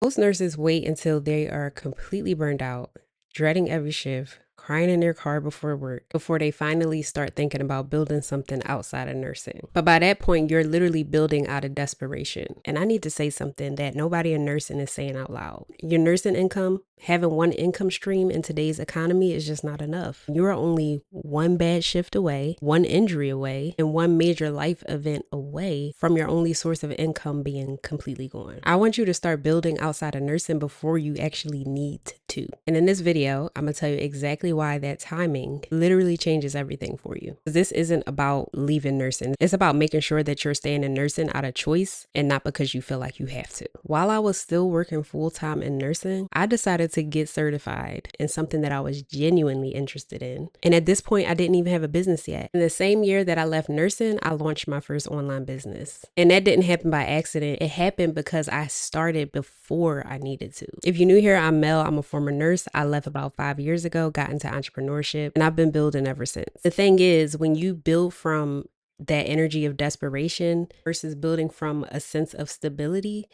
Most nurses wait until they are completely burned out, dreading every shift, crying in their car before work, before they finally start thinking about building something outside of nursing. But by that point, you're literally building out of desperation. And I need to say something that nobody in nursing is saying out loud. Your nursing income, having one income stream in today's economy is just not enough. You are only one bad shift away, one injury away, and one major life event away from your only source of income being completely gone. I want you to start building outside of nursing before you actually need to. And in this video, I'm gonna tell you exactly why that timing literally changes everything for you. This isn't about leaving nursing. It's about making sure that you're staying in nursing out of choice and not because you feel like you have to. While I was still working full-time in nursing, I decided to get certified in something that I was genuinely interested in. And at this point, I didn't even have a business yet. In the same year that I left nursing, I launched my first online business. And that didn't happen by accident. It happened because I started before I needed to. If you're new here, I'm Mel. I'm a former nurse. I left about 5 years ago, got into entrepreneurship, and I've been building ever since. The thing is, when you build from that energy of desperation versus building from a sense of stability,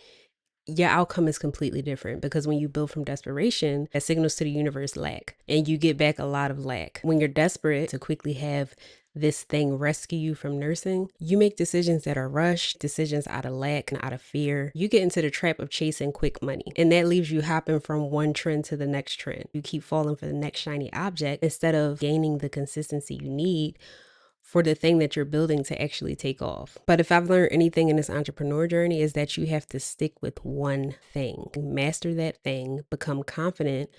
your outcome is completely different, because when you build from desperation, that signals to the universe lack, and you get back a lot of lack. When you're desperate to quickly have this thing rescue you from nursing, you make decisions that are rushed, decisions out of lack and out of fear. You get into the trap of chasing quick money, and that leaves you hopping from one trend to the next trend. You keep falling for the next shiny object instead of gaining the consistency you need for the thing that you're building to actually take off. But if I've learned anything in this entrepreneur journey, is that you have to stick with one thing, master that thing, become confident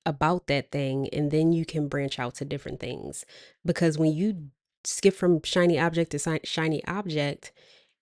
about that thing, and then you can branch out to different things. Because when you skip from shiny object to shiny object,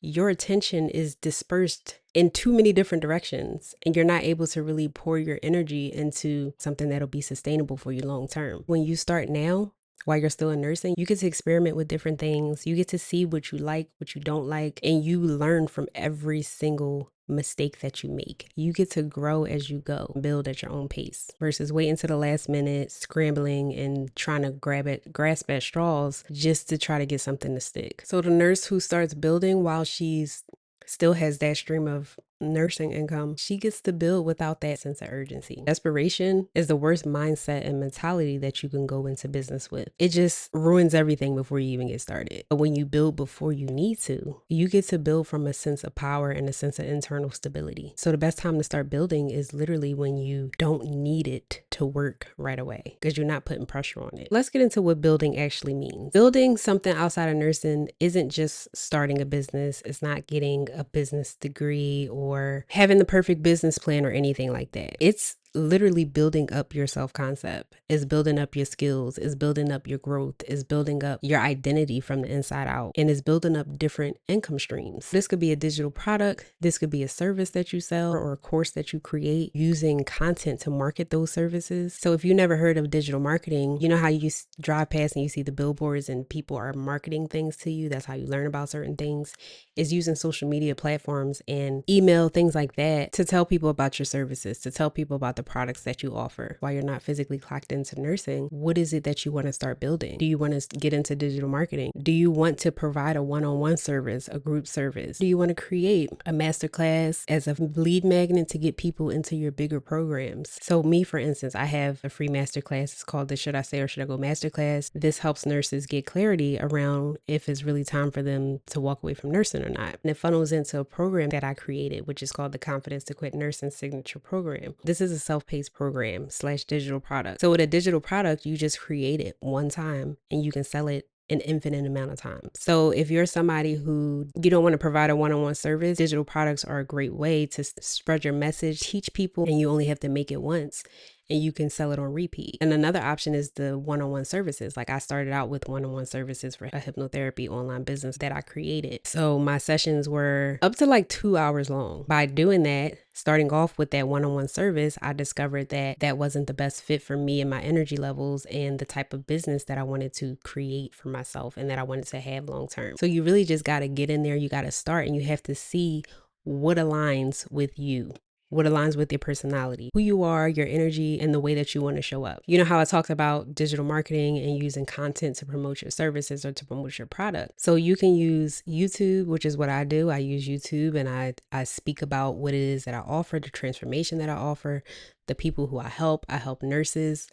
your attention is dispersed in too many different directions, and you're not able to really pour your energy into something that'll be sustainable for you long term. When you start now, while you're still in nursing, you get to experiment with different things. You get to see what you like, what you don't like, and you learn from every single mistake that you make. You get to grow as you go, build at your own pace, versus waiting to the last minute, scrambling and trying to grasp at straws just to try to get something to stick. So the nurse who starts building while she's still has that stream of nursing income, she gets to build without that sense of urgency. Desperation is the worst mindset and mentality that you can go into business with. It just ruins everything before you even get started. But when you build before you need to, you get to build from a sense of power and a sense of internal stability. So the best time to start building is literally when you don't need it to work right away, because you're not putting pressure on it. Let's get into what building actually means. Building something outside of nursing isn't just starting a business. It's not getting a business degree or having the perfect business plan or anything like that. It's literally building up your self-concept. It's building up your skills. It's building up your growth. It's building up your identity from the inside out. And it's building up different income streams. This could be a digital product. This could be a service that you sell or a course that you create using content to market those services. So if you never heard of digital marketing, you know how you drive past and you see the billboards and people are marketing things to you. That's how you learn about certain things, is using social media platforms and email, things like that, to tell people about your services, to tell people about the products that you offer. While you're not physically clocked into nursing, what is it that you want to start building? Do you want to get into digital marketing? Do you want to provide a one-on-one service, a group service? Do you want to create a masterclass as a lead magnet to get people into your bigger programs? So me, for instance, I have a free masterclass. It's called the Should I Stay or Should I Go Masterclass. This helps nurses get clarity around if it's really time for them to walk away from nursing or not. And it funnels into a program that I created, which is called the Confidence to Quit Nursing Signature Program. This is a self-paced program / digital product. So with a digital product, you just create it one time and you can sell it an infinite amount of times. So if you're somebody who you don't want to provide a one-on-one service, digital products are a great way to spread your message, teach people, and you only have to make it once and you can sell it on repeat. And another option is the one-on-one services. Like I started out with one-on-one services for a hypnotherapy online business that I created. So my sessions were up to like 2 hours long. By doing that, starting off with that one-on-one service, I discovered that that wasn't the best fit for me and my energy levels and the type of business that I wanted to create for myself and that I wanted to have long term. So you really just got to get in there, you got to start, and you have to see what aligns with you. what aligns with your personality, who you are, your energy, and the way that you want to show up. You know how I talked about digital marketing and using content to promote your services or to promote your product. So you can use YouTube, which is what I do. I use YouTube and I speak about what it is that I offer, the transformation that I offer, the people who I help. I help nurses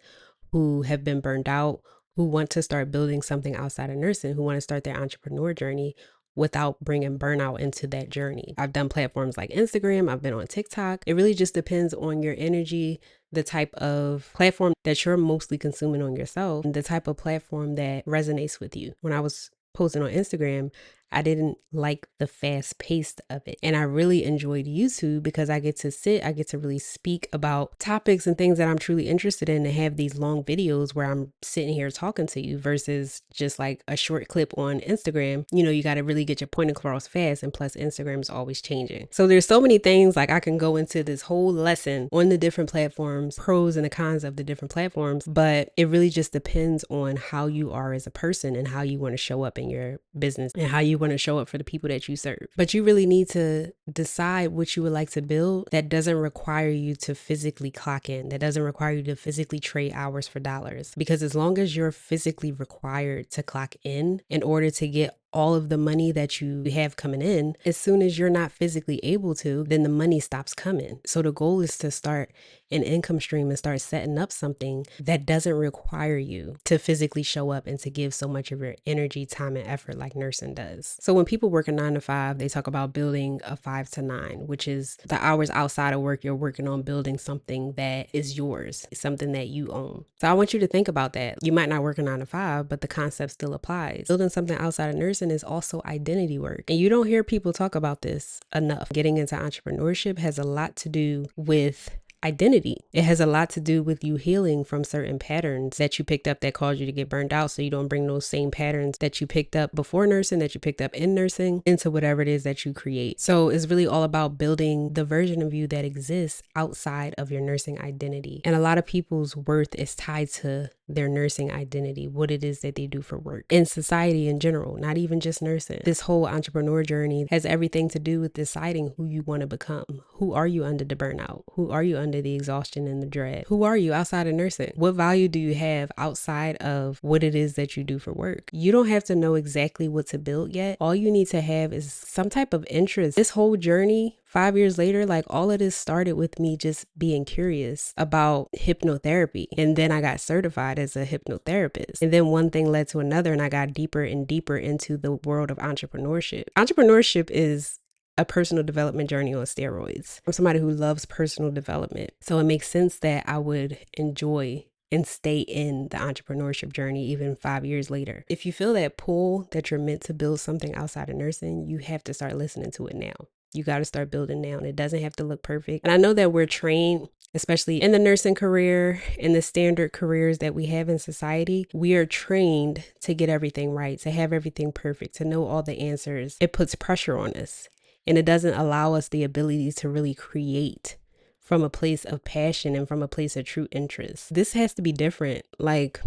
who have been burned out, who want to start building something outside of nursing, who want to start their entrepreneur journey without bringing burnout into that journey. I've done platforms like Instagram, I've been on TikTok. It really just depends on your energy, the type of platform that you're mostly consuming on yourself, and the type of platform that resonates with you. When I was posting on Instagram, I didn't like the fast pace of it. And I really enjoyed YouTube because I get to really speak about topics and things that I'm truly interested in and have these long videos where I'm sitting here talking to you versus just like a short clip on Instagram. You know, you got to really get your point across fast. And plus Instagram is always changing. So there's so many things, like I can go into this whole lesson on the different platforms, pros and the cons of the different platforms, but it really just depends on how you are as a person and how you want to show up in your business and how you want to show up for the people that you serve. But you really need to decide what you would like to build that doesn't require you to physically clock in, that doesn't require you to physically trade hours for dollars. Because as long as you're physically required to clock in order to get all of the money that you have coming in, as soon as you're not physically able to, then the money stops coming. So the goal is to start an income stream and start setting up something that doesn't require you to physically show up and to give so much of your energy, time, and effort like nursing does. So when people work a 9 to 5, they talk about building a 5 to 9, which is the hours outside of work you're working on building something that is yours, something that you own. So I want you to think about that. You might not work a 9 to 5, but the concept still applies. Building something outside of nursing is also identity work. And you don't hear people talk about this enough. Getting into entrepreneurship has a lot to do with identity. It has a lot to do with you healing from certain patterns that you picked up that caused you to get burned out, so you don't bring those same patterns that you picked up before nursing, that you picked up in nursing, into whatever it is that you create. So it's really all about building the version of you that exists outside of your nursing identity. And a lot of people's worth is tied to their nursing identity, what it is that they do for work. In society in general, not even just nursing. This whole entrepreneur journey has everything to do with deciding who you want to become. Who are you under the burnout? Who are you under the exhaustion and the dread? Who are you outside of nursing? What value do you have outside of what it is that you do for work? You don't have to know exactly what to build yet. All you need to have is some type of interest. This whole journey, 5 years later, like all of this started with me just being curious about hypnotherapy. And then I got certified as a hypnotherapist. And then one thing led to another, and I got deeper and deeper into the world of entrepreneurship. Entrepreneurship is a personal development journey on steroids. I'm somebody who loves personal development. So it makes sense that I would enjoy and stay in the entrepreneurship journey even 5 years later. If you feel that pull that you're meant to build something outside of nursing, you have to start listening to it now. You got to start building now, and it doesn't have to look perfect. And I know that we're trained, especially in the nursing career, in the standard careers that we have in society, we are trained to get everything right, to have everything perfect, to know all the answers. It puts pressure on us, and it doesn't allow us the ability to really create from a place of passion and from a place of true interest. This has to be different. Like,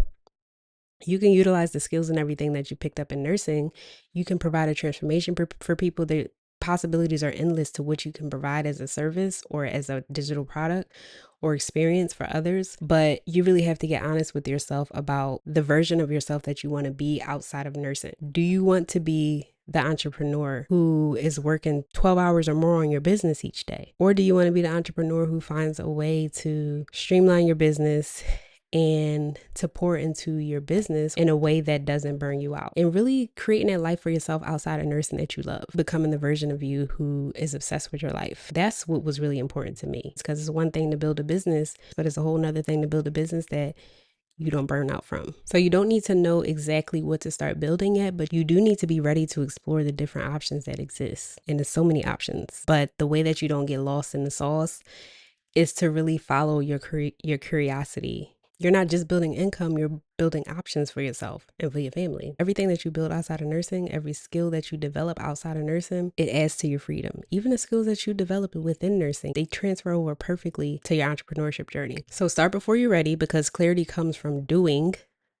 you can utilize the skills and everything that you picked up in nursing. You can provide a transformation for people. The possibilities are endless to what you can provide as a service or as a digital product or experience for others. But you really have to get honest with yourself about the version of yourself that you want to be outside of nursing. Do you want to be the entrepreneur who is working 12 hours or more on your business each day? Or do you want to be the entrepreneur who finds a way to streamline your business and to pour into your business in a way that doesn't burn you out, and really creating that life for yourself outside of nursing that you love, becoming the version of you who is obsessed with your life? That's what was really important to me. It's because it's one thing to build a business, but it's a whole nother thing to build a business that you don't burn out from. So you don't need to know exactly what to start building yet, but you do need to be ready to explore the different options that exist. And there's so many options, but the way that you don't get lost in the sauce is to really follow your curiosity. You're not just building income, you're building options for yourself and for your family. Everything that you build outside of nursing, every skill that you develop outside of nursing, it adds to your freedom. Even the skills that you develop within nursing, they transfer over perfectly to your entrepreneurship journey. So start before you're ready, because clarity comes from doing,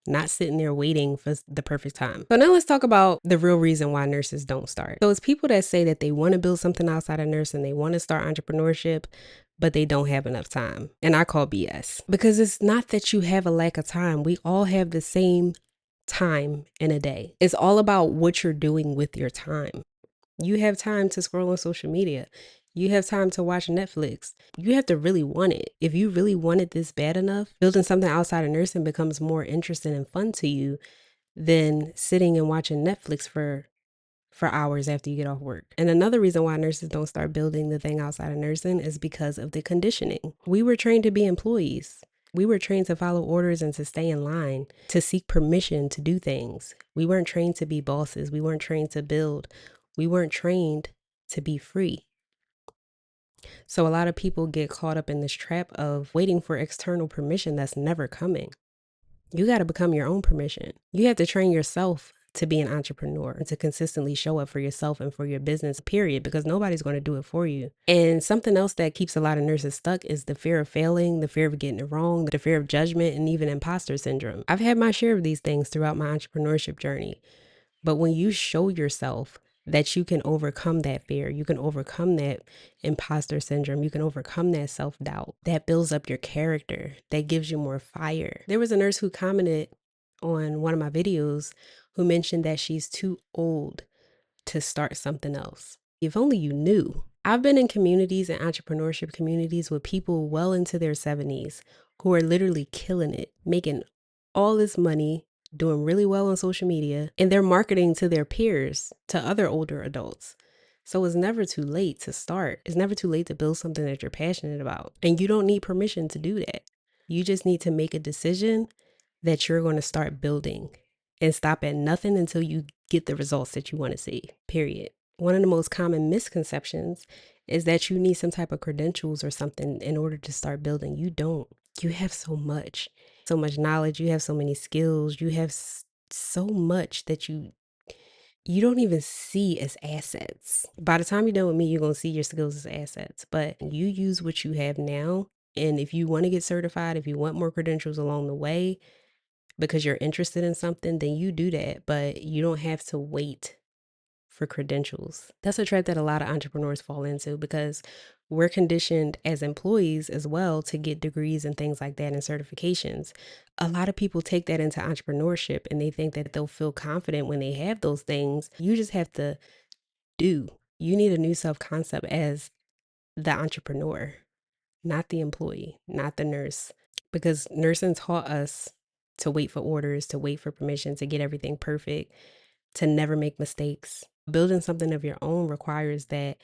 not sitting there waiting for the perfect time. So now let's talk about the real reason why nurses don't start. So it's people that say that they want to build something outside of nursing, they want to start entrepreneurship, but they don't have enough time. And I call BS, because it's not that you have a lack of time. We all have the same time in a day. It's all about what you're doing with your time. You have time to scroll on social media. You have time to watch Netflix. You have to really want it. If you really want it this bad enough, building something outside of nursing becomes more interesting and fun to you than sitting and watching Netflix for hours after you get off work. And another reason why nurses don't start building the thing outside of nursing is because of the conditioning. We were trained to be employees. We were trained to follow orders and to stay in line, to seek permission to do things. We weren't trained to be bosses. We weren't trained to build. We weren't trained to be free. So a lot of people get caught up in this trap of waiting for external permission that's never coming. You got to become your own permission. You have to train yourself to be an entrepreneur and to consistently show up for yourself and for your business, period, because nobody's going to do it for you. And something else that keeps a lot of nurses stuck is the fear of failing, the fear of getting it wrong, the fear of judgment, and even imposter syndrome. I've had my share of these things throughout my entrepreneurship journey. But when you show yourself that you can overcome that fear, you can overcome that imposter syndrome, you can overcome that self-doubt, that builds up your character, that gives you more fire. There was a nurse who commented on one of my videos who mentioned that she's too old to start something else. If only you knew. I've been in communities and entrepreneurship communities with people well into their 70s who are literally killing it, making all this money, doing really well on social media, and they're marketing to their peers, to other older adults. So it's never too late to start. It's never too late to build something that you're passionate about. And you don't need permission to do that. You just need to make a decision that you're going to start building and stop at nothing until you get the results that you want to see, period. One of the most common misconceptions is that you need some type of credentials or something in order to start building. You don't. You have so much knowledge. You have so many skills. You have so much that you don't even see as assets. By the time you're done with me, you're going to see your skills as assets, but you use what you have now. And if you want to get certified, if you want more credentials along the way, because you're interested in something, then you do that, but you don't have to wait for credentials. That's a trap that a lot of entrepreneurs fall into, because we're conditioned as employees as well to get degrees and things like that and certifications. A lot of people take that into entrepreneurship and they think that they'll feel confident when they have those things. You just have to do. You need a new self-concept as the entrepreneur, not the employee, not the nurse, because nursing taught us to wait for orders, to wait for permission, to get everything perfect, to never make mistakes. Building something of your own requires that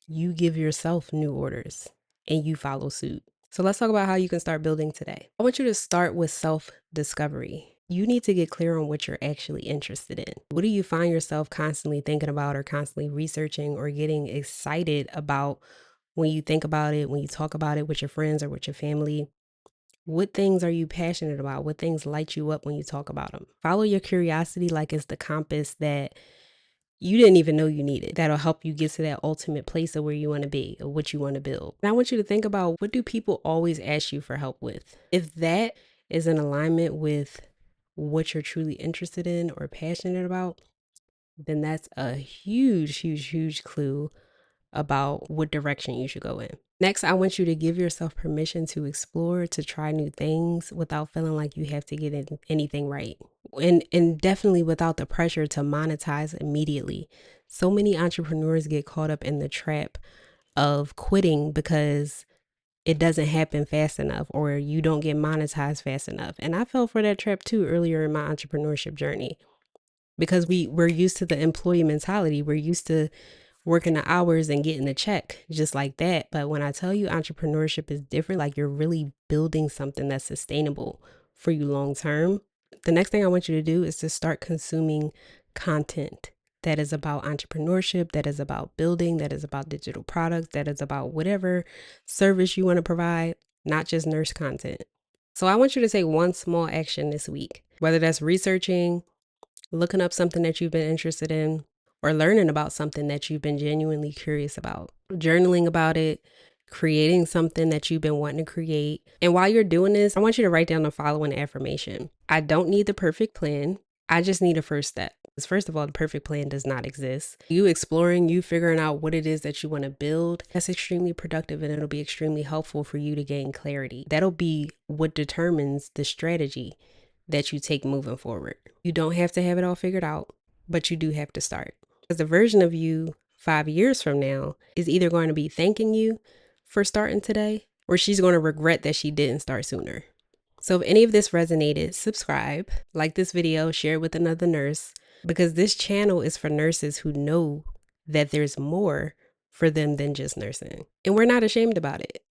you give yourself new orders and you follow suit. So let's talk about how you can start building today. I want you to start with self-discovery. You need to get clear on what you're actually interested in. What do you find yourself constantly thinking about or constantly researching or getting excited about when you think about it, when you talk about it with your friends or with your family? What things are you passionate about? What things light you up when you talk about them? Follow your curiosity like it's the compass that you didn't even know you needed. That'll help you get to that ultimate place of where you want to be or what you want to build. And I want you to think about, what do people always ask you for help with? If that is in alignment with what you're truly interested in or passionate about, then that's a huge, huge, huge clue about what direction you should go in. Next, I want you to give yourself permission to explore, to try new things without feeling like you have to get anything right. And definitely without the pressure to monetize immediately. So many entrepreneurs get caught up in the trap of quitting because it doesn't happen fast enough or you don't get monetized fast enough. And I fell for that trap too earlier in my entrepreneurship journey, because we're used to the employee mentality. We're used to working the hours and getting the check just like that. But when I tell you entrepreneurship is different, like you're really building something that's sustainable for you long term. The next thing I want you to do is to start consuming content that is about entrepreneurship, that is about building, that is about digital products, that is about whatever service you want to provide, not just nurse content. So I want you to take one small action this week, whether that's researching, looking up something that you've been interested in, or learning about something that you've been genuinely curious about, journaling about it, creating something that you've been wanting to create. And while you're doing this, I want you to write down the following affirmation. I don't need the perfect plan. I just need a first step. Because first of all, the perfect plan does not exist. You exploring, you figuring out what it is that you want to build, that's extremely productive and it'll be extremely helpful for you to gain clarity. That'll be what determines the strategy that you take moving forward. You don't have to have it all figured out, but you do have to start. Because the version of you 5 years from now is either going to be thanking you for starting today, or she's going to regret that she didn't start sooner. So if any of this resonated, subscribe, like this video, share it with another nurse, because this channel is for nurses who know that there's more for them than just nursing. And we're not ashamed about it.